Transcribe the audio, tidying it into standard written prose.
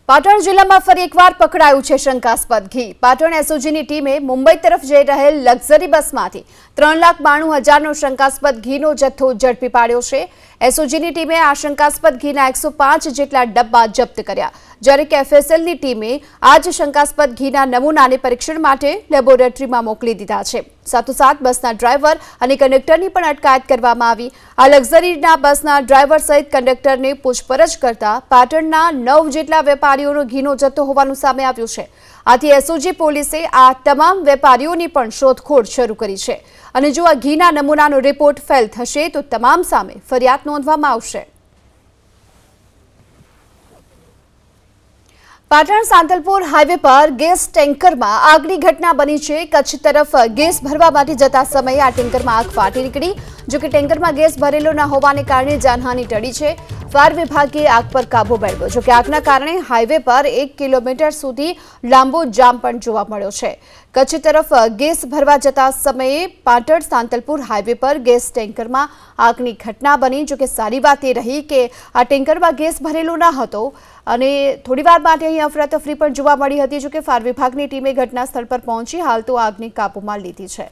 પાટણ જિલ્લામાં ફરી એકવાર પકડાયું છે શંકાસ્પદ ઘી। પાટણ એસઓજીની ટીમે મુંબઈ તરફ જઈ રહેલ લક્ઝરી બસમાંથી 3,92,000નો શંકાસ્પદ ઘીનો જથ્થો ઝડપી પાડ્યો છે। એસઓજીની ટીમે આ શંકાસ્પદ ઘીના 105 જેટલા ડબ્બા જપ્ત કર્યા, જ્યારે કે એફએસએલની ટીમે આ જ શંકાસ્પદ ઘીના નમૂનાને પરીક્ષણ માટે લેબોરેટરીમાં મોકલી દીધા છે। સાથોસાથ બસના ડ્રાઈવર અને કંડક્ટરની પણ અટકાયત કરવામાં આવી। આ લક્ઝરીના બસના ડ્રાઈવર સહિત કંડક્ટરને પૂછપરછ કરતા પાટણના 9 જેટલા વેપારીઓનો ઘીનો જથ્થો હોવાનું સામે આવ્યું છે। આથી એસઓજી પોલીસે આ તમામ વેપારીઓની પણ શોધખોળ શરૂ કરી છે અને જો આ ઘીના નમૂનાનો રિપોર્ટ ફેલ થશે તો તમામ સામે ફરિયાદ નોંધવામાં આવશે। પાટણ સાંતલપુર હાઈવે પર ગેસ ટેન્કરમાં આગની ઘટના બની છે। કચ્છ તરફ ગેસ ભરવા માટે જતા સમયે આ ટેન્કરમાં આગ ફાટી નીકળી। જો કે ટેન્કરમાં ગેસ ભરેલો ન હોવાને કારણે જાનહાનિ ટળી છે। ફાયર વિભાગે આગ પર કાબુ મેળવ્યો। જો કે આગના કારણે હાઈવે પર 1 કિલોમીટર સુધી લાંબો જામ પણ જોવા મળ્યો છે। કચ્છ તરફ ગેસ ભરવા જતા સમયે પાટણ સાંતલપુર હાઈવે પર ગેસ ટેન્કરમાં આગની ઘટના બની। જો કે સારી વાત એ રહી કે આ ટેન્કરમાં ગેસ ભરેલો ન હતો અને થોડીવાર માટે અહીં અફરાતફરી પણ જોવા મળી હતી। જો કે ફાયર વિભાગની ટીમે ઘટના સ્થળ પર પહોંચી હાલ તો આગને કાબૂમાં લીધી છે।